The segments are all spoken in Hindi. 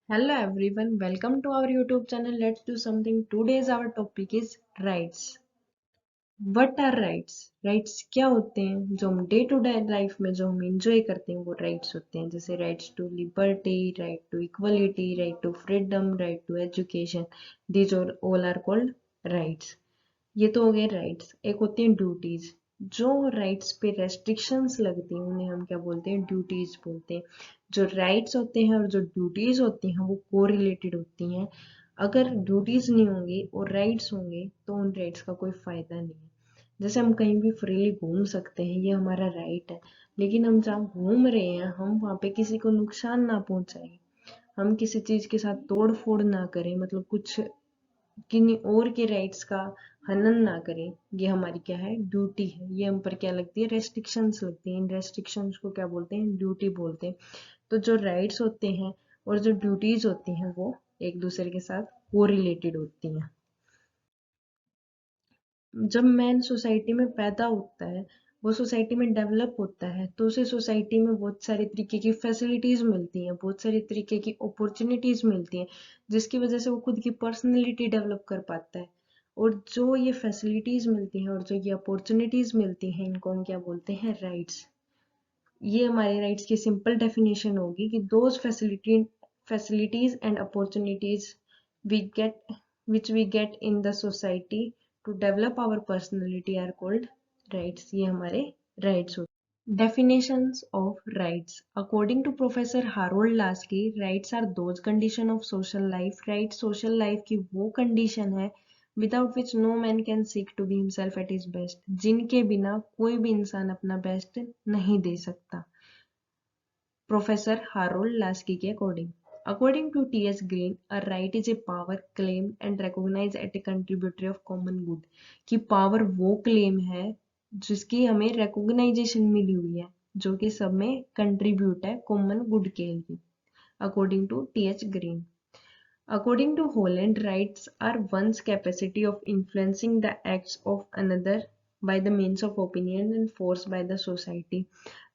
Hello everyone, welcome to our YouTube channel. Let's do something. Today's our topic is rights. What are rights? Rights क्या होते हैं जो हम डे टू डे लाइफ में जो हम enjoy करते हैं वो rights होते हैं. जैसे rights to liberty, right to equality, right to freedom, right to education. These all are called rights. ये तो हो गए राइट्स. एक होती हैं ड्यूटीज. जो राइट्स पे रेस्ट्रिक्शंस लगती हैं उन्हें हम क्या बोलते हैं? ड्यूटीज बोलते हैं. जो राइट्स होते हैं और जो ड्यूटीज होती हैं वो कोरिलेटेड होती हैं. अगर ड्यूटीज नहीं होंगी और राइट्स होंगे तो उन राइट्स का कोई फायदा नहीं है. जैसे हम कहीं भी फ्रीली घूम सकते हैं, ये हमारा राइट है. लेकिन हम जहाँ घूम रहे हैं हम वहाँ पे किसी को नुकसान ना पहुंचाएं, हम किसी चीज के साथ तोड़ फोड़ ना करें, मतलब कुछ किन्हीं और के राइट्स का हनन ना करें. ये हमारी क्या है? ड्यूटी है. ये हम पर क्या लगती है? रेस्ट्रिक्शंस लगती हैं. इन रेस्ट्रिक्शंस को क्या बोलते हैं? ड्यूटी बोलते हैं. तो जो राइट्स होते हैं और जो ड्यूटीज होती हैं वो एक दूसरे के साथ कोरिलेटेड होती हैं. जब मैन सोसाइटी में पैदा होता है, वो सोसाइटी में डेवलप होता है, तो उसे सोसाइटी में बहुत सारे तरीके की फैसिलिटीज मिलती हैं, बहुत सारे तरीके की अपॉर्चुनिटीज मिलती हैं, जिसकी वजह से वो खुद की पर्सनैलिटी डेवलप कर पाता है. और जो ये फैसिलिटीज मिलती हैं और जो ये अपॉर्चुनिटीज मिलती हैं इनको हम क्या बोलते हैं? राइट्स. ये हमारे राइट्स की सिंपल डेफिनेशन होगी कि those facilities and opportunities we get which we get in the society to develop our personality are called rights. ये हमारे rights होते हैं. Definitions of rights. According to Professor Harold Lasky, rights are those condition of social life. Rights social life की वो condition है without which no man can seek to be himself at his best. जिनके बिना कोई भी इंसान अपना बेस्ट नहीं दे सकता. Professor Harold Lasky के according. According to T.S. Green, a right is a power claimed and recognized at a contributory of common good. कि पावर वो क्लेम है जिसकी हमें रिकॉग्नाइजेशन मिली हुई है, जो कि सब में कंट्रीब्यूट है कॉमन गुड के लिए. According to T.H. Green. According to Holland, rights are one's capacity of influencing the acts of another by the means of opinion and forced by the society.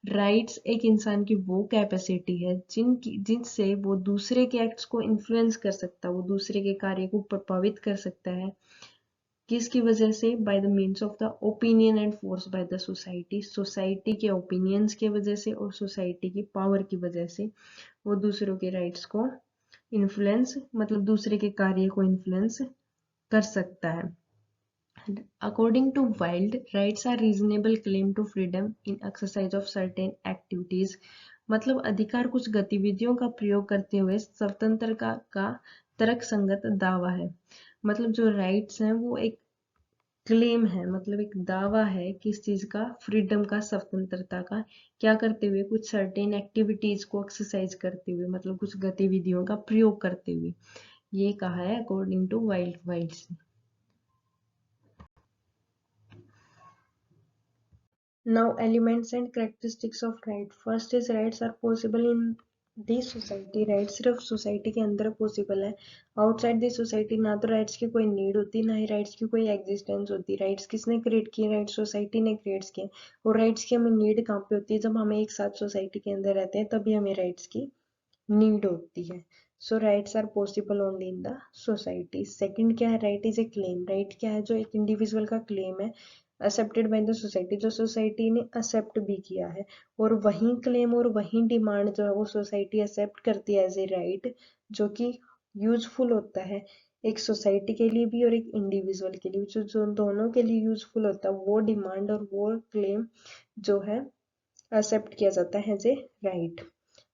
Rights एक इंसान की वो कैपेसिटी है जिनसे वो दूसरे के एक्ट्स को इन्फ्लुएंस कर सकता है, वो दूसरे के कार्य को प्रभावित कर सकता है. किसकी वजह से? By the means of the opinion and force by the society. Society के ओपिनियंस की वजह से और सोसाइटी की पावर की वजह से वो दूसरों के राइट्स को इन्फ्लुएंस, मतलब दूसरे के कार्य को इन्फ्लुएंस कर सकता है. According to Wilde, rights are reasonable claim to freedom in exercise of certain activities. मतलब अधिकार कुछ गतिविधियों का प्रयोग करते हुए स्वतंत्रता का तर्क संगत दावा है. मतलब जो राइट्स हैं वो एक क्लेम है, मतलब एक दावा है किस चीज का? फ्रीडम का, स्वतंत्रता का. क्या करते हुए? कुछ सर्टेन एक्टिविटीज को एक्सरसाइज करते हुए, मतलब कुछ गतिविधियों का प्रयोग करते हुए. ये कहा है according to Wilde. Now, elements and characteristics of right. First is rights are possible in the society. Rights सिर्फ सोसाइटी के अंदर पॉसिबल है. आउटसाइड द सोसाइटी ना तो राइट्स की कोई नीड होती, ना ही राइट्स की कोई एग्जिस्टेंस होती. राइट्स किसने क्रिएट किए? राइट्स सोसाइटी ने क्रिएट किए. और राइट्स की हमें नीड कहाँ पे होती है? जब हमें एक साथ सोसाइटी के अंदर रहते हैं तभी हमें राइट्स की नीड होती है. So rights are possible only in the society. Second क्या है? Right is a claim. Right क्या है? जो एक इंडिविजुअल का क्लेम है, एक्सेप्टेड बाय द सोसाइटी, जो सोसाइटी ने एक्सेप्ट भी किया है. और वही क्लेम और वही डिमांड जो है वो सोसाइटी एक्सेप्ट करती है एज ए राइट, जो कि यूजफुल होता है एक सोसाइटी के लिए भी और एक इंडिविजुअल के लिए. जो दोनों के लिए यूजफुल होता है वो डिमांड और वो क्लेम जो है एक्सेप्ट किया जाता है एज ए राइट.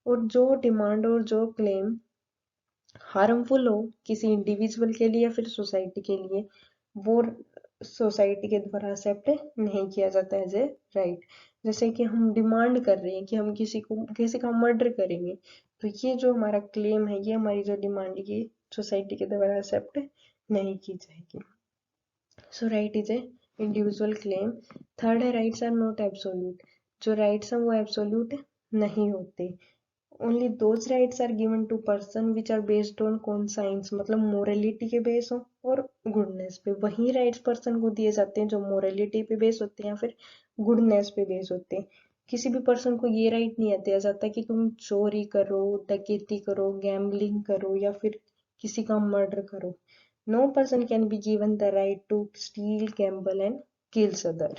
और जो डिमांड और जो क्लेम हार्मफुल हो किसी इंडिविजुअल के लिए या फिर सोसाइटी के लिए, वो सोसाइटी के द्वारा एक्सेप्ट नहीं किया जाता एज ए राइट. जैसे कि हम डिमांड कर रहे हैं कि हम किसी का मर्डर करेंगे, तो ये जो हमारा क्लेम है, ये हमारी जो डिमांड है, ये सोसाइटी के द्वारा एक्सेप्ट नहीं की जाएगी. So right is a individual claim. Third है राइट्स आर नॉट एब्सोल्यूट. जो राइट्स हैं वो एब्सोल्यूट नहीं होते. Only those rights are given to person which are based on conscience, मतलब मोरलिटी के बेस हो और गुडनेस पे. वही राइट्स पर्सन को दिए जाते हैं जो मोरलिटी पे बेस होते हैं या फिर गुडनेस पे बेस होते हैं. किसी भी पर्सन को ये राइट नहीं दिया जाता कि तुम चोरी करो, डकैती करो, गैम्बलिंग करो या फिर किसी का मर्डर करो. No person can be given the right to steal, gamble and kills other.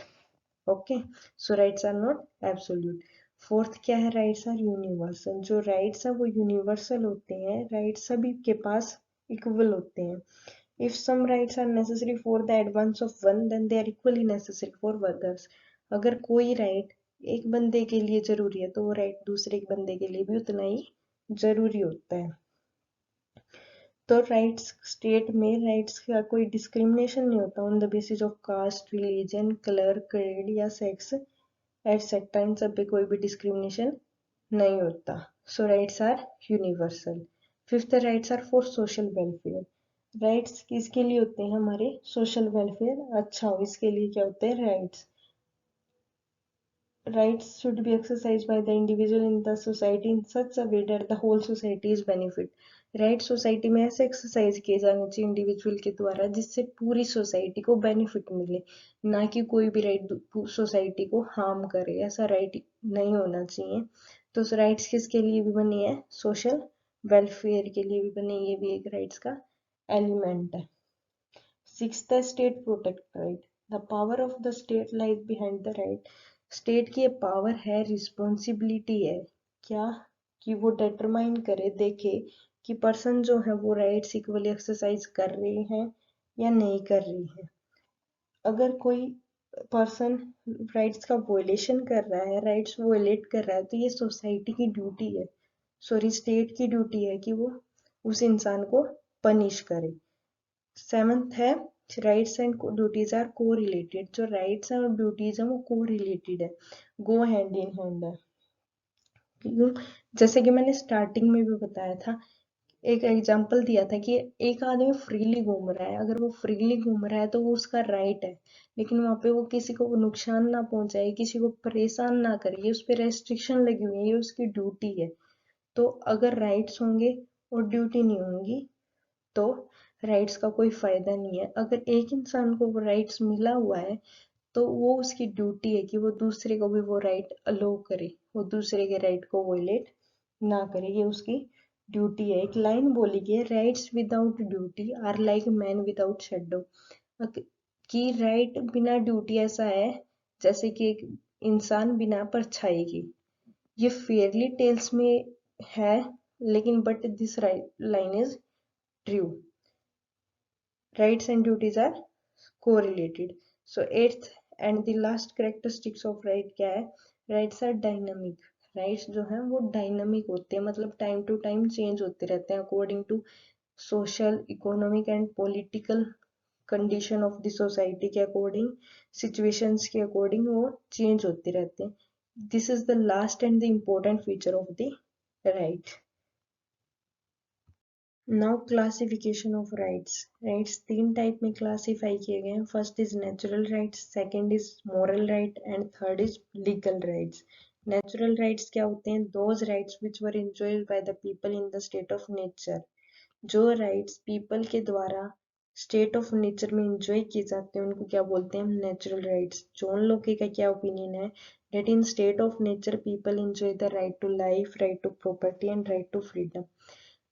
Okay, so rights are not absolute. Fourth क्या है, राइट्स आर यूनिवर्सल. जो राइट्स है वो यूनिवर्सल होते हैं. राइट्स सभी के पास इक्वल होते हैं. If some rights are necessary for the advance of one, then they are equally necessary for others. अगर कोई राइट एक बंदे के लिए जरूरी है तो वो राइट दूसरे बंदे के लिए भी उतना ही जरूरी होता है. तो राइट्स स्टेट में राइट्स का कोई डिस्क्रिमिनेशन नहीं होता on the basis of caste, religion, colour, creed या सेक्स एटसेट्रा. इन सब पे कोई भी डिस्क्रिमिनेशन नहीं होता. So rights are universal. Fifth, rights are for social welfare. Rights किसके लिए होते हैं, हमारे सोशल वेलफेयर अच्छा हो इसके लिए क्या होते हैं rights. Rights should be exercise by the individual in the society in such a way that the whole society is benefit. Right society में ऐसे एक्सरसाइज किए जाने चाहिए इंडिविजुअल के द्वारा जिससे पूरी सोसाइटी को बेनिफिट मिले, ना कि कोई भी राइट सोसाइटी को हार्म करे. ऐसा राइट नहीं होना चाहिए. तो राइट्स किसके लिए भी बनी है, सोशल वेलफेयर के लिए भी बनी. ये भी एक राइट्स का एलिमेंट है. Sixth, the state protect right. The power of the state lies behind the right. State की पावर है, रिस्पॉन्सिबिलिटी है क्या, कि वो डिटरमाइन करे, देखे कि पर्सन जो है वो राइट्स इक्वली एक्सरसाइज कर रहे हैं या नहीं कर रही है. अगर कोई पर्सन राइट्स का वोलेशन कर रहा है, राइट्स वोलेट कर रहा है, तो ये सोसाइटी की ड्यूटी है, सॉरी स्टेट की ड्यूटी है कि वो उस इंसान को पनिश करे. सेवंथ है, राइट्स एंड ड्यूटीज आर को रिलेटेड. जो राइट्स हैं और ड्यूटीज हैं वो को रिलेटेड है, गो हैंड इन हैंड है. क्यों, जैसे कि मैंने स्टार्टिंग में भी बताया था, एक एग्जांपल दिया था कि एक आदमी फ्रीली घूम रहा है, अगर वो फ्रीली घूम रहा है तो वो उसका राइट है, लेकिन वहां पे वो किसी को नुकसान ना पहुंचाए, किसी को परेशान ना करे, ये उस पर रेस्ट्रिक्शन लगी हुई है, ये उसकी ड्यूटी है. तो अगर राइट्स होंगे और ड्यूटी नहीं होंगी तो राइट्स का कोई फायदा नहीं है. अगर एक इंसान को वो राइट्स मिला हुआ है तो वो उसकी ड्यूटी है कि वो दूसरे को भी वो राइट अलो करे, वो दूसरे के राइट को वोलेट ना करे, ये उसकी ड्यूटी है. एक लाइन बोली गई है, rights without duty are like man without shadow. कि राइट बिना ड्यूटी ऐसा है जैसे कि एक इंसान बिना परछाई की. ये फेयरली टेल्स में है, लेकिन but this line is true. Rights and duties are correlated. So eighth and the last characteristics of right क्या है, rights are dynamic. राइट्स जो है वो डायनामिक होते हैं, मतलब टाइम टू टाइम चेंज होते रहते हैं according to social, economic and political condition of the society के अकॉर्डिंग, सिचुएशंस के अकॉर्डिंग वो चेंज होते रहते हैं. This is the last and the important feature of the right. Now classification of rights. Rights तीन टाइप में क्लासिफाई किए गए हैं. First is natural rights, second is moral right and third is legal rights. Natural rights क्या होते हैं, those rights which were enjoyed by the people in the state of nature. जो राइट्स पीपल के द्वारा स्टेट ऑफ नेचर में एंजॉय किए जाते हैं उनको क्या बोलते हैं, नेचुरल राइट्स. जॉन लोके का क्या ओपिनियन है, that in state of nature people enjoy the right to life, right to property and right to freedom.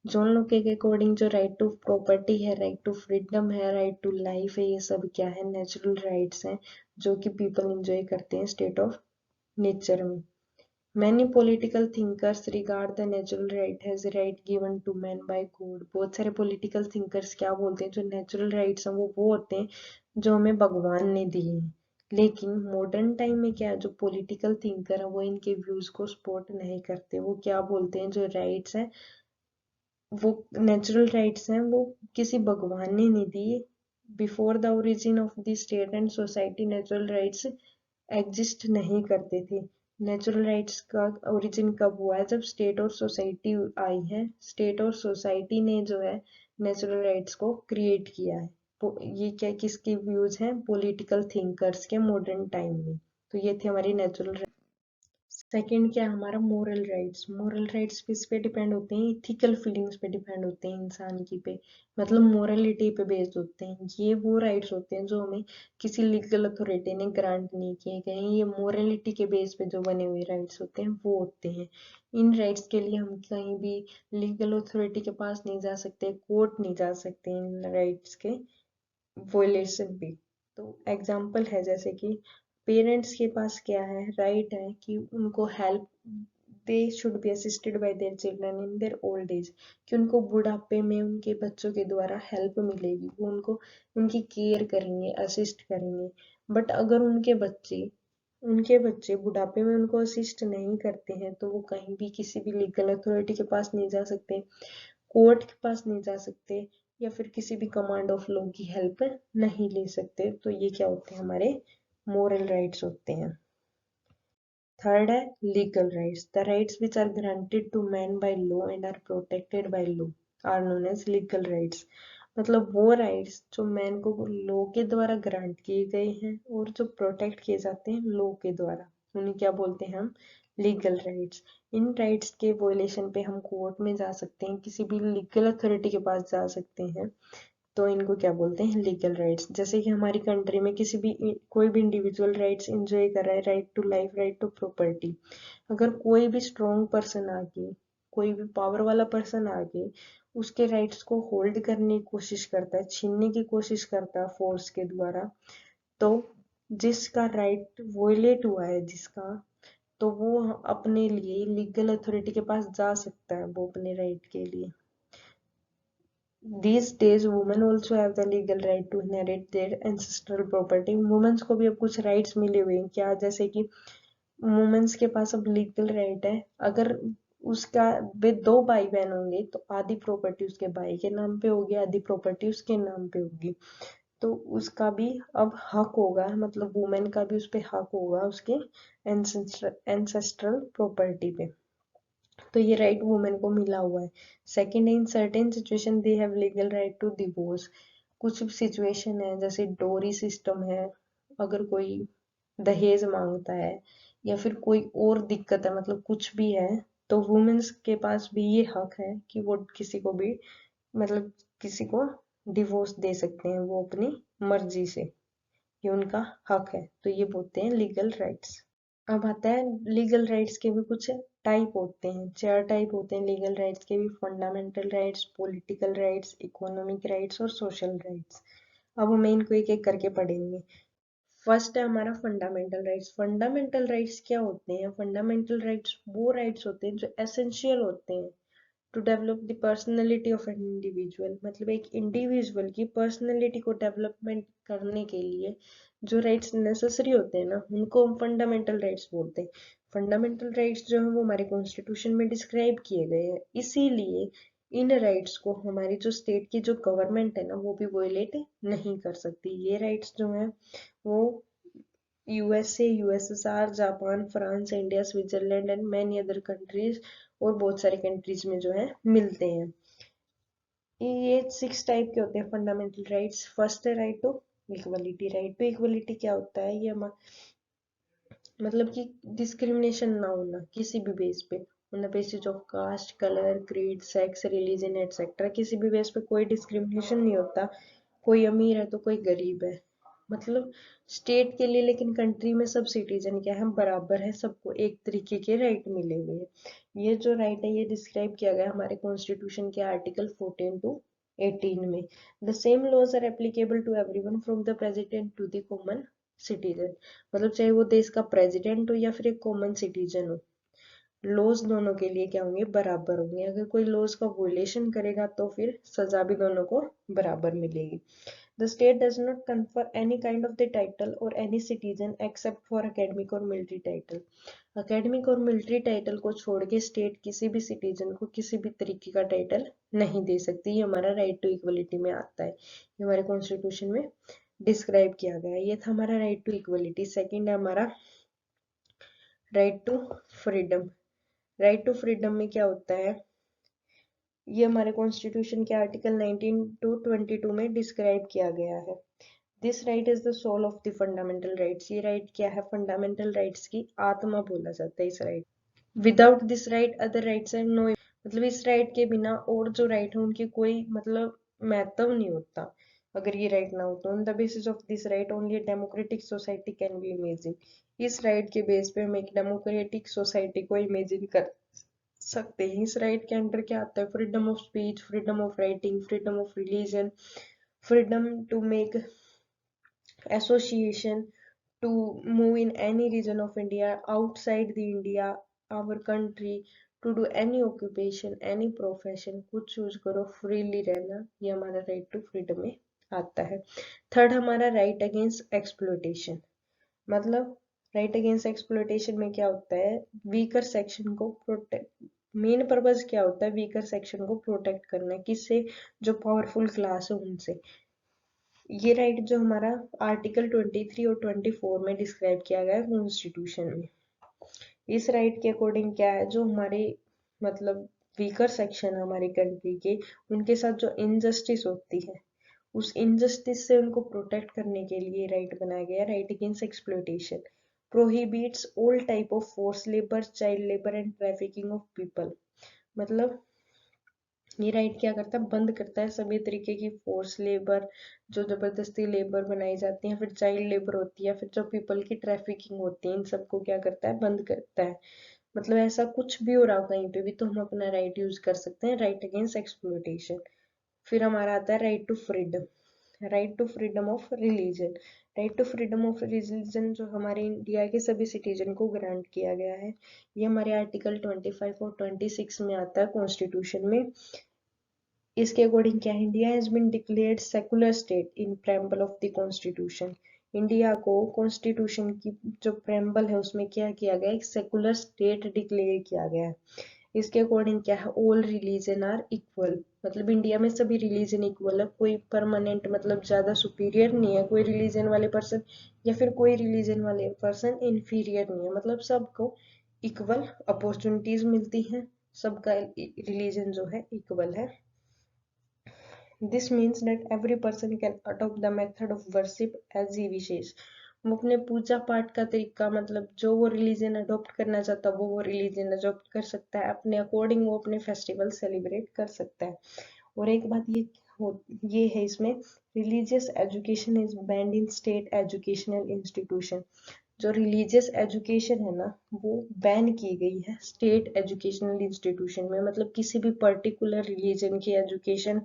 John लोके के अकॉर्डिंग जो राइट टू प्रॉपर्टी है, राइट टू फ्रीडम है, राइट टू लाइफ है, ये सब क्या है, नेचुरल राइट्स हैं जो कि पीपल एंजॉय करते हैं स्टेट ऑफ नेचर में. Many political thinkers regard the natural right as a right given to man by God. बहुत सारे political thinkers क्या बोलते हैं, जो natural rights हैं वो होते हैं जो हमें भगवान ने दिए हैं. लेकिन मॉडर्न टाइम में क्या है, जो पॉलिटिकल थिंकर है वो इनके व्यूज को सपोर्ट नहीं करते. वो क्या बोलते हैं, जो राइट्स हैं वो नेचुरल राइट्स हैं वो किसी भगवान ने नहीं दिए. Before the origin of the state and society natural rights exist नहीं करते थे. नेचुरल राइट्स का ओरिजिन कब हुआ है, जब स्टेट और सोसाइटी आई है. स्टेट और सोसाइटी ने जो है नेचुरल राइट्स को क्रिएट किया है. ये क्या किसके व्यूज हैं, पॉलिटिकल थिंकर्स के मॉडर्न टाइम में. तो ये थे हमारी नेचुरल. सेकंड क्या है हमारा मोरल राइट्स। मोरल राइट्स किस पे डिपेंड होते हैं, इथिकल फीलिंग्स पे डिपेंड होते हैं इंसान की पे, मतलब मोरलिटी पे बेस्ड होते हैं। ये वो राइट्स होते हैं जो हमें किसी लीगल अथॉरिटी ने ग्रांट नहीं किए गए हैं, ये मोरलिटी के बेस पे जो बने हुए राइट्स होते हैं वो होते हैं। इन राइट्स के लिए हम कहीं भी लीगल अथॉरिटी के पास नहीं जा सकते, कोर्ट नहीं जा सकते इन राइट्स के वोलेशन पे। तो एग्जाम्पल है जैसे कि पेरेंट्स के पास क्या है, राइट है कि उनको help, they should be assisted by their children in their old age, कि उनको बुढ़ापे में उनके बच्चों के द्वारा हेल्प मिलेगी, वो उनको उनकी केयर करेंगे, असिस्ट करेंगे। बट अगर उनके बच्चे बुढ़ापे में उनको असिस्ट नहीं करते हैं तो वो कहीं भी किसी भी लीगल अथॉरिटी के पास नहीं जा सकते, कोर्ट के पास नहीं जा सकते, या फिर किसी भी कमांड ऑफ लॉ की हेल्प नहीं ले सकते। तो ये क्या होते हैं, हमारे मोरल राइट्स होते हैं। थर्ड है legal rights. The rights which are granted to man by law and are protected by law are known as legal rights. मतलब वो राइट्स जो मैन को लॉ के द्वारा ग्रांट किए गए हैं और जो प्रोटेक्ट किए जाते हैं लॉ के द्वारा, उन्हें क्या बोलते हैं हम, लीगल राइट्स। इन राइट्स के वोलेशन पे हम कोर्ट में जा सकते हैं, किसी भी लीगल अथॉरिटी के पास जा सकते हैं, तो इनको क्या बोलते हैं, लीगल राइट्स। जैसे कि हमारी कंट्री में किसी भी कोई भी इंडिविजुअल राइट्स एंजॉय कर रहा है, right to life, right to property. अगर कोई भी स्ट्रॉन्ग पर्सन आके, कोई भी पावर वाला पर्सन आके उसके राइट्स को होल्ड करने की कोशिश करता है, छीनने की कोशिश करता है फोर्स के द्वारा, तो जिसका राइट वोलेट हुआ है जिसका, तो वो अपने लिए लीगल अथॉरिटी के पास जा सकता है वो अपने राइट के लिए। These days women also have the legal right to inherit their ancestral property। Womens को भी अब कुछ राइट्स मिले हुए हैं क्या, जैसे कि वुमेन्स के पास अब लीगल राइट है, अगर उसका वे दो भाई बहन होंगे तो आधी प्रॉपर्टी उसके भाई के नाम पे होगी, आधी प्रॉपर्टी उसके नाम पे होगी। तो उसका भी अब हक होगा, मतलब वुमेन का भी उस पे हक होगा उसके एंसेस्ट्रल प्रॉपर्टी पे। तो ये राइट वुमेन को मिला हुआ है। Second, in certain situation they have legal right to divorce. कुछ सिचुएशन है जैसे डोरी सिस्टम है, अगर कोई दहेज मांगता है या फिर कोई और दिक्कत है, मतलब कुछ भी है, तो वुमेन्स के पास भी ये हक है कि वो किसी को भी, मतलब किसी को डिवोर्स दे सकते हैं वो अपनी मर्जी से, ये उनका हक है। तो ये बोलते हैं लीगल राइट्स। अब आता है लीगल राइट्स के भी कुछ टाइप होते हैं, 4 टाइप होते हैं लीगल राइट्स के भी, fundamental rights, political rights, economic rights और सोशल राइट्स। अब हम इनको एक एक करके पढ़ेंगे। फर्स्ट है हमारा फंडामेंटल राइट्स। फंडामेंटल राइट्स क्या होते हैं, फंडामेंटल राइट्स वो राइट्स होते हैं जो एसेंशियल होते हैं to develop the personality of an individual, मतलब एक इंडिविजुअल की पर्सनैलिटी को डेवलपमेंट करने के लिए जो राइट्स नेसेसरी होते हैं ना, उनको हम फंडामेंटल राइट्स बोलते हैं। फंडामेंटल राइट्स जो है वो हमारे कॉन्स्टिट्यूशन में डिस्क्राइब किए गए हैं, इसीलिए इन राइट्स को हमारी जो स्टेट की जो गवर्नमेंट है ना वो भी वोलेट नहीं कर सकती। ये राइट्स जो है वो USA, USSR, Japan, France, India, Switzerland and many other countries और बहुत सारी कंट्रीज में जो है मिलते हैं। ये 6 टाइप के होते हैं फंडामेंटल राइट्स। फर्स्ट है right to equality. Right to equality क्या होता है, ये मतलब कि डिस्क्रिमिनेशन ना होना किसी भी बेस पे, on the basis of caste, colour, creed, sex, religion etcetera, किसी भी बेस पे कोई डिस्क्रिमिनेशन नहीं होता। कोई अमीर है तो कोई गरीब है, मतलब स्टेट के लिए, लेकिन कंट्री में सब सिटीजन क्या है, बराबर है, सबको एक तरीके के राइट मिले हुए हैं। ये जो राइट है ये डिस्क्राइब किया गया हमारे कॉन्स्टिट्यूशन के आर्टिकल 14 टू 18 में। The same laws are applicable to everyone from the president to the common citizen, मतलब चाहे वो देश का प्रेसिडेंट हो या फिर एक कॉमन सिटीजन हो, लॉज दोनों के लिए क्या होंगे, बराबर होंगे। अगर कोई लॉज का वोलेशन करेगा तो फिर सजा भी दोनों को बराबर मिलेगी। The state does not confer any kind of the title or any citizen except for academic or military title। academic और military title को छोड़ के स्टेट किसी भी सिटीजन को किसी भी तरीके का टाइटल नहीं दे सकती। ये हमारा राइट टू इक्वलिटी में आता है, ये हमारे कॉन्स्टिट्यूशन में डिस्क्राइब किया गया है। ये था हमारा राइट टू इक्वलिटी। सेकंड है हमारा right to freedom. Right to freedom में क्या होता है, ये हमारे कॉन्स्टिट्यूशन के आर्टिकल 19 टू 22 में डिस्क्राइब किया गया है। This right is the soul of the fundamental rights. ये राइट क्या है? फंडामेंटल राइट्स की आत्मा बोला जाता है इस right. Without this right other rights have no, मतलब इस राइट के बिना और जो राइट है उनकी कोई मतलब महत्व नहीं होता अगर ये राइट ना हो तो। On the basis of this right only democratic society can be imagine. इस राइट के बेस पे हम एक डेमोक्रेटिक सोसाइटी को इमेजिन कर सकते हैं। इस राइट के अंडर क्या आता है? Freedom of speech, freedom of writing, freedom of religion, freedom to make association, to move in any region of India, outside the India, our country, to do any occupation, any profession, कुछ चूज करो, फ्रीली रहना, ये हमारा राइट टू फ्रीडम में आता है। थर्ड हमारा राइट अगेंस्ट एक्सप्लोइटेशन। मतलब राइट अगेंस्ट एक्सप्लोइटेशन में क्या होता है? वीकर सेक्शन को प्रोटेक्ट, मेन पर्पज क्या होता है? वीकर सेक्शन को प्रोटेक्ट करना। किससे? जो पावरफुल क्लास है उनसे। ये राइट जो हमारा आर्टिकल 23 और 24 में डिस्क्राइब किया गया है कॉन्स्टिट्यूशन में। इस राइट के अकॉर्डिंग क्या है? जो हमारे मतलब वीकर सेक्शन हमारी कंट्री के, उनके साथ जो इनजस्टिस होती है, उस इनजस्टिस से उनको प्रोटेक्ट करने के लिए राइट बनाया गया, right against exploitation. Prohibits all type of force labour, child labour and trafficking of people. मतलब ये राइट क्या करता है? बंद करता है सभी तरीके की फोर्स लेबर, जो जबरदस्ती लेबर बनाई जाती है, फिर चाइल्ड लेबर होती है, फिर जो पीपल की ट्रैफिकिंग होती है, इन सबको क्या करता है? बंद करता है। मतलब ऐसा कुछ भी हो रहा हो कहीं पे भी तो हम अपना राइट यूज कर सकते हैं, राइट अगेंस्ट एक्सप्लॉयटेशन। फिर हमारा आता है right to freedom, right to freedom of religion. Right to freedom of religion जो हमारे इंडिया के सभी सिटीजन को ग्रांट किया गया है, ये हमारे आर्टिकल 25 और 26 में आता है कॉन्स्टिट्यूशन में। इसके अकॉर्डिंग क्या है? India has been declared secular state in preamble of the constitution. India को कॉन्स्टिट्यूशन की जो प्रेम्बल है उसमें क्या किया गया? एक सेकुलर स्टेट डिक्लेयर किया गया है। इसके अकॉर्डिंग क्या है? All religion are equal. मतलब इंडिया में सभी रिलीजन इक्वल है, कोई परमानेंट मतलब ज्यादा सुपीरियर नहीं है कोई रिलीजन वाले पर्सन, या फिर कोई रिलीजन वाले पर्सन इंफीरियर नहीं है। मतलब सबको इक्वल अपॉर्चुनिटीज मिलती हैं, सबका रिलीजन जो है इक्वल है। This means that every person can adopt the method of worship as he wishes. वो अपने पूजा पाठ का तरीका, मतलब जो वो रिलीजन अडॉप्ट करना चाहता है वो रिलीजन अडॉप्ट कर सकता है, अपने अकॉर्डिंग वो अपने फेस्टिवल सेलिब्रेट कर सकता है। और एक बात ये है इसमें, religious education is band in state educational institution. जो रिलीजियस एजुकेशन है ना, वो बैन की गई है स्टेट एजुकेशनल इंस्टीट्यूशन में। मतलब किसी भी पर्टिकुलर रिलीजन की एजुकेशन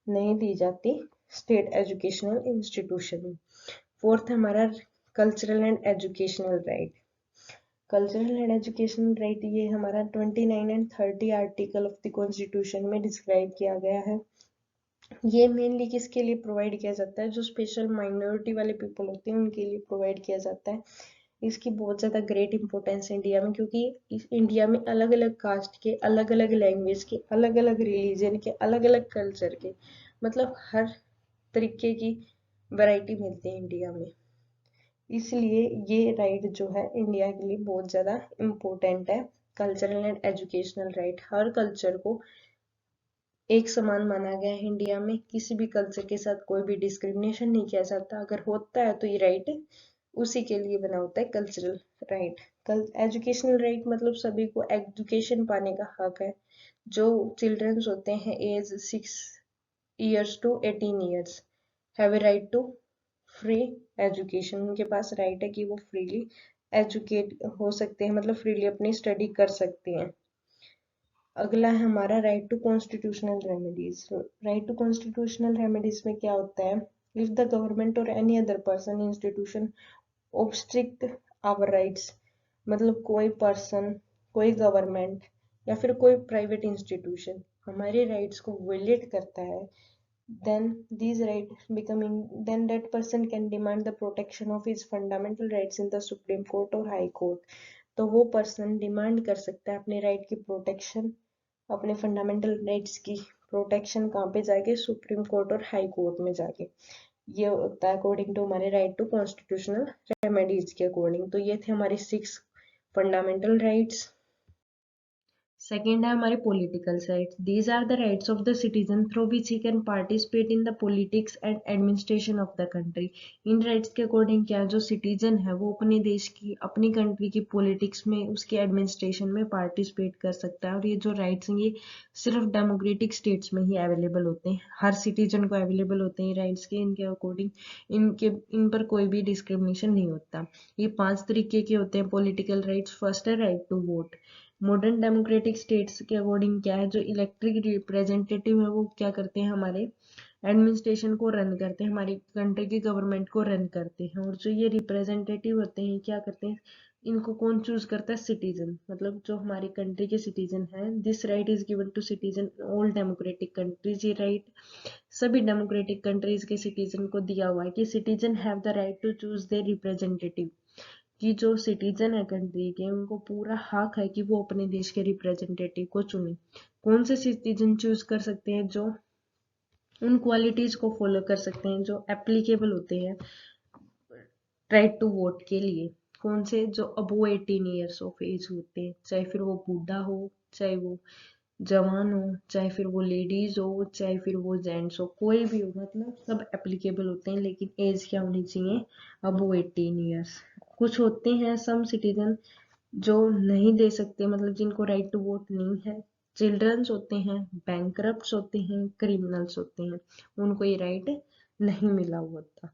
नहीं दी जाती स्टेट एजुकेशनल इंस्टीट्यूशन में। फोर्थ हमारा cultural and educational right. Cultural and educational right ये हमारा 29 and 30 article of the constitution में डिस्क्राइब किया गया है। ये मेनली किसके लिए प्रोवाइड किया जाता है? जो स्पेशल माइनॉरिटी वाले पीपल होते हैं उनके लिए प्रोवाइड किया जाता है। इसकी बहुत ज़्यादा ग्रेट इंपॉर्टेंस है इंडिया में, क्योंकि इस इंडिया में अलग अलग कास्ट के, अलग अलग लैंग्वेज के, अलग अलग रिलीजन के, अलग अलग कल्चर के, मतलब हर तरीके की वैरायटी मिलती है इंडिया में। इसलिए ये राइट जो है इंडिया के लिए बहुत ज़्यादा इम्पोर्टेंट है। Cultural and educational right, her culture को एक समान माना गया है इंडिया में, किसी भी कल्चर के साथ कोई भी डिस्क्रिमिनेशन नहीं किया जाता। अगर होता है तो ये राइट उसी के लिए बना होता है कल्चरल राइट। कल एजुकेशनल राइट मतलब सभी को एजुकेशन पाने का हक है। जो चिल्ड्रंस होते हैं age 6 years to 18 years have a right to free education. उनके पास राइट है कि वो फ्रीली एजुकेट हो सकते हैं, मतलब फ्रीली अपनी स्टडी कर सकते हैं। अगला है हमारा right to constitutional remedies. Right to constitutional remedies में क्या होता है? इफ द गवर्नमेंट और any other person institution obstruct our rights, मतलब कोई पर्सन, कोई गवर्नमेंट या फिर कोई प्राइवेट इंस्टीट्यूशन हमारे राइट्स को विलेट करता है, then these rights becoming then that person can demand the protection of his fundamental rights in the Supreme Court or High Court। तो वो पर्सन डिमांड कर सकता है अपने राइट की प्रोटेक्शन, अपने फंडामेंटल राइट्स की प्रोटेक्शन कहाँ पे जाके? सुप्रीम कोर्ट और हाई कोर्ट में जाके। ये होता है अकॉर्डिंग टू हमारे राइट टू कॉन्स्टिट्यूशनल रेमेडीज के अकॉर्डिंग। तो ये थे हमारे 6 फंडामेंटल राइट्स। सेकेंड है हमारे political rights. These are the rights of the citizen through which he can participate in the politics and administration of the country. इन राइट्स के अकॉर्डिंग क्या जो सिटीजन है वो अपने देश की, अपनी कंट्री की पॉलिटिक्स में, उसके एडमिनिस्ट्रेशन में पार्टिसिपेट कर सकता है। और ये जो राइट्स हैं ये सिर्फ डेमोक्रेटिक स्टेट्स में ही अवेलेबल होते हैं, हर सिटीजन को अवेलेबल होते हैं राइट्स के। इनके अकॉर्डिंग इन पर कोई भी डिस्क्रिमिनेशन नहीं होता। ये 5 तरीके के होते हैं पॉलिटिकल राइट्स। फर्स्ट है right to vote. Modern democratic states के अकॉर्डिंग क्या है, जो इलेक्टेड रिप्रेजेंटेटिव है वो क्या करते हैं, हमारे एडमिनिस्ट्रेशन को रन करते हैं, हमारी कंट्री की गवर्नमेंट को रन करते हैं। और जो ये रिप्रेजेंटेटिव होते हैं क्या करते हैं, इनको कौन चूज करता है, सिटीजन, मतलब जो हमारी कंट्री के सिटीजन हैं। This right is given to citizen all democratic countries. ये राइट सभी डेमोक्रेटिक कंट्रीज के सिटीजन को दिया हुआ है कि citizen have the right to choose their representative. कि जो सिटीजन है कंट्री के, उनको पूरा हक है कि वो अपने देश के रिप्रेजेंटेटिव को चुने। कौन से सिटीजन चूज कर सकते हैं, जो उन क्वालिटीज को फॉलो कर सकते हैं जो एप्लीकेबल होते हैं राइट टू वोट के लिए। कौन से, जो अबो 18 ईयर्स ऑफ एज होते हैं, चाहे फिर वो बूढ़ा हो, चाहे वो जवान हो, चाहे फिर वो लेडीज हो, चाहे फिर वो जेंट्स हो, कोई भी हो, मतलब सब एप्लीकेबल होते हैं। लेकिन एज क्या होनी चाहिए, अबो 18 ईयर्स। कुछ होते हैं सम सिटीजन जो नहीं दे सकते, मतलब जिनको राइट टू वोट नहीं है। चिल्ड्रंस होते हैं, बैंकरप्ट्स होते हैं, क्रिमिनल्स होते हैं, उनको ये राइट नहीं मिला हुआ था।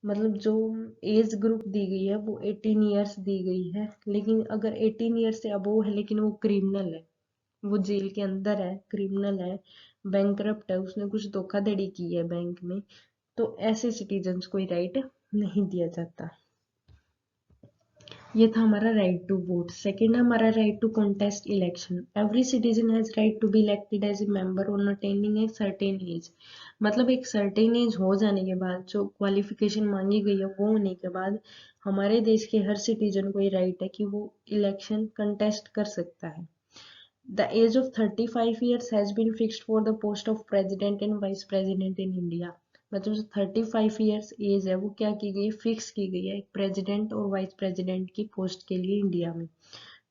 मतलब जो एज ग्रुप दी गई है वो 18 ईयर्स दी गई है, लेकिन अगर 18 ईयर्स से अबोव है लेकिन वो क्रिमिनल है, वो जेल के अंदर है, क्रिमिनल है, बैंकरप्ट है, उसने कुछ धोखाधड़ी की है बैंक में, तो ऐसे सिटीजन्स को राइट नहीं दिया जाता। ये था हमारा राइट टू वोट। सेकेंड है हमारा right to contest election. Every citizen has right to be elected as a member on attaining a certain age. मतलब एक सर्टेन एज हो जाने के बाद, जो क्वालिफिकेशन मांगी गई है वो होने के बाद, हमारे देश के हर सिटीजन को ये राइट है कि वो इलेक्शन कंटेस्ट कर सकता है। The age of 35 years has been fixed for the post of president and vice president in India। मतलब जो 35 ईयर्स एज है वो क्या की गई, फिक्स की गई है एक प्रेसिडेंट और वाइस प्रेसिडेंट की पोस्ट के लिए इंडिया में।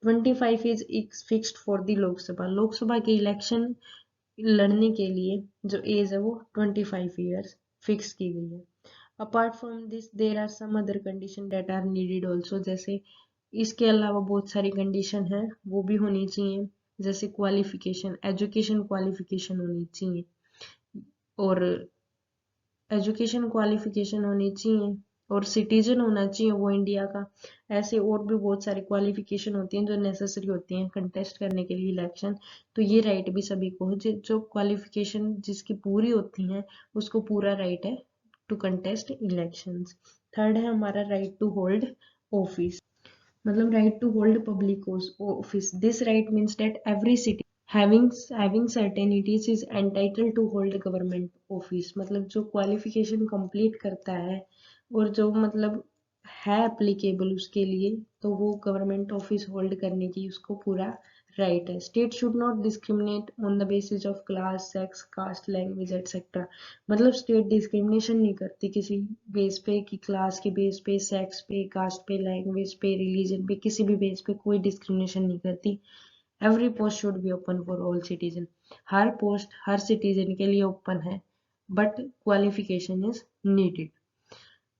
25 is fixed for the Lok Sabha. Lok Sabha के इलेक्शन लड़ने के लिए जो एज है वो 25 ईयर्स फिक्स की गई है। Apart from this there are some other condition that are needed also. जैसे इसके अलावा बहुत सारी कंडीशन है वो भी होनी चाहिए, जैसे क्वालिफिकेशन, एजुकेशन क्वालिफिकेशन होनी चाहिए, और एजुकेशन क्वालिफिकेशन होनी चाहिए, और सिटीजन होना चाहिए वो इंडिया का। ऐसे और भी बहुत सारी क्वालिफिकेशन होती हैं जो नेसेसरी होती हैं कंटेस्ट करने के लिए इलेक्शन। तो ये राइट भी सभी को है, जो क्वालिफिकेशन जिसकी पूरी होती हैं उसको पूरा राइट है टू कंटेस्ट इलेक्शंस। थर्ड है हमारा राइट टू होल्ड ऑफिस। मतलब right to hold public office. This right means that every city having certainties is entitled to hold government office। मतलब जो क्वालिफिकेशन कंप्लीट करता है और जो मतलब है एप्लीकेबल उसके लिए, तो वो गवर्नमेंट ऑफिस होल्ड करने की उसको पूरा राइट है। State should not discriminate on the basis of class, sex, caste, language etcetera. मतलब स्टेट डिस्क्रिमिनेशन नहीं करती किसी बेस पे, कि क्लास के बेस पे, सेक्स पे, कास्ट पे, लैंग्वेज पे, रिलीजन पे, किसी भी बेस पे कोई डिस्क्रिमिनेशन नहीं करती। Every post should be open for all citizen. हर पोस्ट हर सिटीजन के लिए ओपन है, but qualification is needed.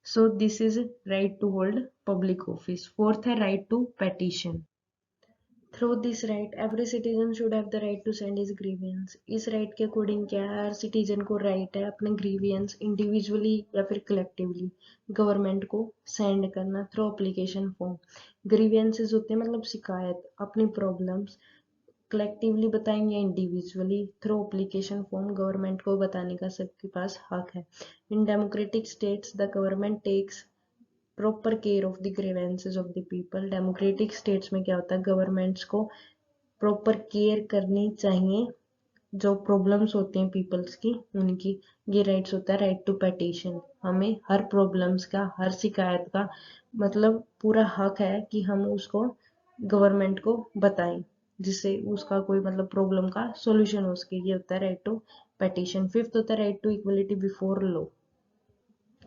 So this is right to hold public office. Fourth है right to petition. Through this right every citizen should have the right to send his grievance. इस राइट के अकॉर्डिंग क्या है, हर सिटीजन को राइट है अपने ग्रीवियंस इंडिविजुअली या फिर कलेक्टिवली गवर्नमेंट को सेंड करना थ्रू एप्लीकेशन फॉर्म। ग्रीवियंसेस होते हैं मतलब शिकायत, अपनी प्रॉब्लम्स कलेक्टिवली बताएंगे individually through application form, government को बताने का सबके पास हक है। In democratic states the government takes proper care of the grievances of the people. Democratic states में क्या होता है, गवर्नमेंट्स को प्रॉपर केयर करनी चाहिए जो प्रॉब्लम्स होते हैं पीपल्स की, उनकी। ये राइट्स होता है राइट टू पेटिशन। हमें हर प्रॉब्लम्स का, हर शिकायत का मतलब पूरा हक है कि हम उसको गवर्नमेंट को बताएं, जिससे उसका कोई मतलब प्रॉब्लम का सॉल्यूशन हो सके। ये होता है राइट टू पेटिशन। फिफ्थ होता है right to equality before law.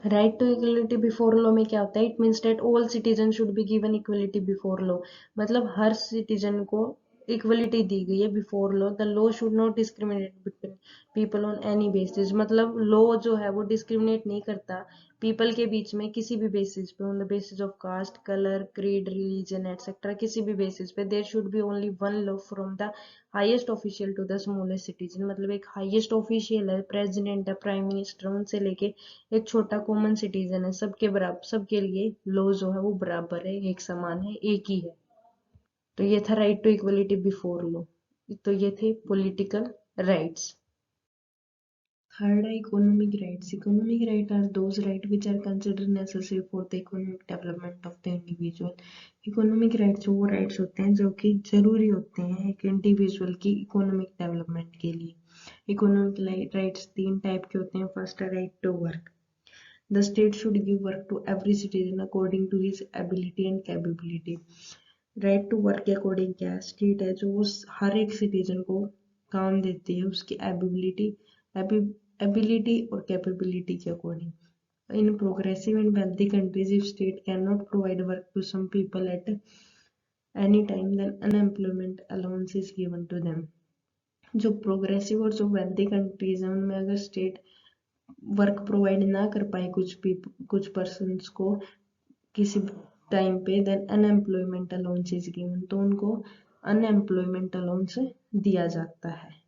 Right to equality before law में क्या होता है, it means that all citizen should be given equality before law. मतलब हर सिटीजन को इक्वलिटी दी गई है before law. The law should not discriminate between people on any basis, मतलब लॉ जो है वो डिस्क्रिमिनेट नहीं करता पीपल के बीच में किसी भी बेसिस पे, on the basis of caste, colour, creed, religion etcetera, किसी भी बेसिस पे। There should be only one law from the highest official to the smallest citizen, मतलब एक हाईएस्ट ऑफिशियल है, प्रेसिडेंट है, प्राइम मिनिस्टर, उनसे लेके एक छोटा कॉमन सिटीजन है, सबके बराबर, सबके लिए लॉ जो है वो बराबर है, एक समान है, एक ही है। तो ये था right to equality before law. तो ये थे पॉलिटिकल राइट्स। थर्ड है economic rights. Economic right are those right which are considered necessary for the economic development of the individual. Economic rights वो राइट्स होते हैं जो कि जरूरी होते हैं एक इंडिविजुअल की इकोनॉमिक डेवलपमेंट के लिए। इकोनॉमिक राइट्स तीन टाइप के होते हैं। फर्स्ट है right to work. The state should give work to every citizen according to his ability and capability. Right to work के अकॉर्डिंग क्या है, स्टेट है जो हर एक सिटीजन को काम देती है उसकी एबिलिटी और कैपेबिलिटी के according. In progressive and wealthy countries if state can not provide work to some people at any time then unemployment allowance is given to them. जो प्रोग्रेसिव और जो वेल्दी कंट्रीज हैं उनमें अगर स्टेट वर्क प्रोवाइड ना कर पाए कुछ पर्सन्स को किसी टाइम पे, then unemployment allowance is given, तो उनको अनएम्प्लॉयमेंट अलाउंस दिया जाता है।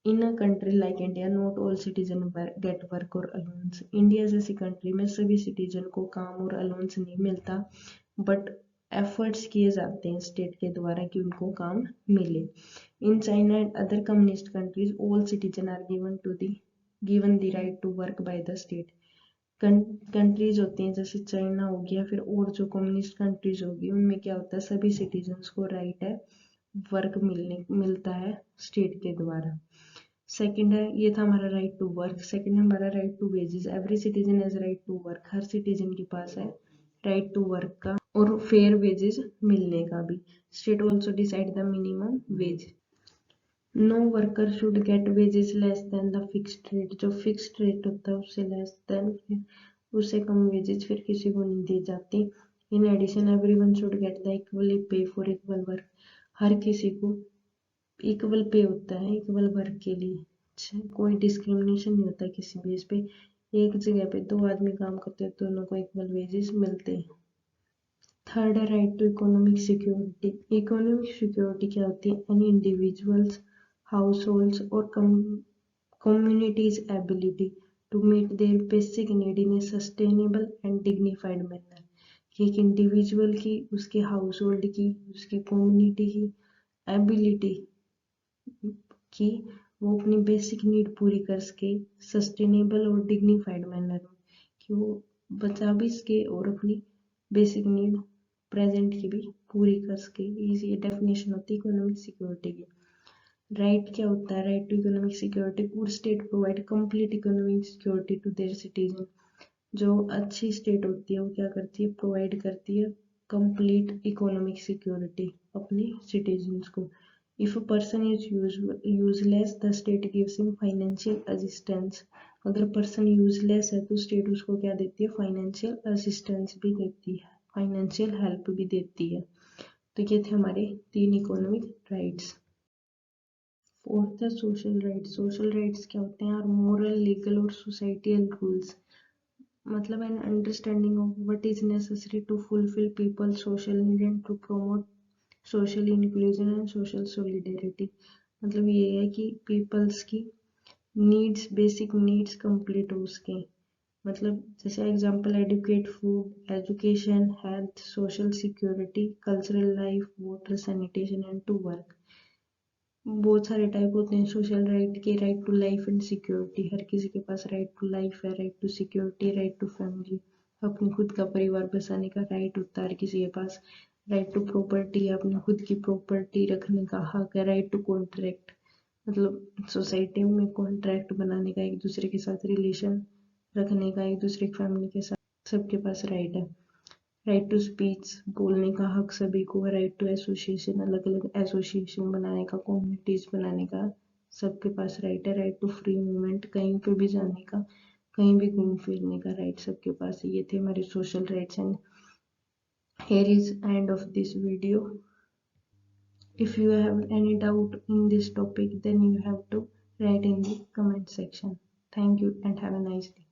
In a country like India not all citizen get work और अलाउंस। इंडिया जैसी कंट्री में सभी सिटीजन को काम और अलाउंस नहीं मिलता, बट एफर्ट्स किए जाते हैं स्टेट के द्वारा कि उनको काम मिले। In China and other communist countries all citizen are given the right to work by the state. Countries होती हैं जैसे चाइना हो गया, फिर और जो कम्युनिस्ट कंट्रीज होगी उनमें क्या होता है, सभी सिटीजन्स को राइट है वर्क मिलता है स्टेट के द्वारा। सेकंड है, ये था हमारा राइट टू वर्क। सेकंड है हमारा right to wages. Every citizen has right to work. हर सिटीजन के पास है राइट टू वर्क का और फेयर वेजेस मिलने का भी। State also decide the minimum wage. No worker should get wages less than the fixed rate. जो फिक्स्ड रेट होता है उससे लेस देन, उससे कम वेजेस फिर किसी को नहीं दी जाती। In addition everyone should get the equally pay for equal work. हर किसी को इक्वल पे होता है इक्वल वर्क के लिए। अच्छा, कोई डिस्क्रिमिनेशन नहीं होता किसी बेस पे। एक जगह पे दो आदमी काम करते हैं, दोनों को इक्वल वेजेस मिलते हैं। थर्ड है right to economic security. Economic security क्या होती है, एनी इंडिविजुअल्स, हाउसहोल्ड्स और community's ability to meet their basic need in a sustainable and dignified manner। कि एक इंडिविजुअल की, उसके हाउस होल्ड की, उसकी कम्युनिटी की एबिलिटी कि वो अपनी बेसिक नीड पूरी कर सके सस्टेनेबल और डिग्निफाइड मैनर में, कि वो बचा भी सके और अपनी बेसिक नीड प्रेजेंट की भी पूरी कर सके। ये डेफिनेशन होती है इकोनॉमिक सिक्योरिटी की। राइट क्या होता है, right to economic security. Good state provide complete economic security to their citizen. जो अच्छी स्टेट होती है वो क्या करती है, प्रोवाइड करती है कंप्लीट इकोनॉमिक सिक्योरिटी अपने सिटीजन्स को। If a person is useless the state gives him financial assistance. अगर पर्सन यूजलेस है तो स्टेट उसको क्या देती है, फाइनेंशियल असिस्टेंस भी देती है, फाइनेंशियल हेल्प भी देती है। तो ये थे हमारे तीन इकोनॉमिक राइट्स। फोर्थ है सोशल राइट्स। सोशल राइट्स क्या होते हैं, मोरल, लीगल और सोसाइटियल रूल्स, मतलब an understanding of what is necessary to fulfil people social need and to promote social inclusion and social solidarity. मतलब ये है कि पीपल्स की नीड्स, बेसिक नीड्स कंप्लीट हो उसके, मतलब जैसे example educate, food, education, health, social security, cultural life, water, sanitation and to work. बहुत सारे टाइप होते हैं सोशल राइट के। Right to life and security, हर किसी के पास राइट टू लाइफ है। Right to security, right to family, अपने खुद का परिवार बसाने का राइट होता है हर किसी के पास। राइट टू प्रॉपर्टी, अपने खुद की प्रॉपर्टी रखने का हक है। राइट टू कॉन्ट्रैक्ट, मतलब सोसाइटी में कॉन्ट्रैक्ट बनाने का, एक दूसरे के साथ रिलेशन रखने का, एक दूसरे की फैमिली के साथ, सबके पास राइट है। राइट टू स्पीच, बोलने का हक सभी को है। राइट टू एसोसिएशन, अलग अलग एसोसिएशन बनाने का, कम्युनिटीज बनाने का सबके पास राइट है। राइट टू फ्री मूवमेंट, कहीं पे भी जाने का, कहीं भी घूम फिरने का राइट सबके पास है। ये थे हमारे social rights and here is end of this video। If you have any doubt in this topic, then you have to write in the comment section. Thank you and have a nice day.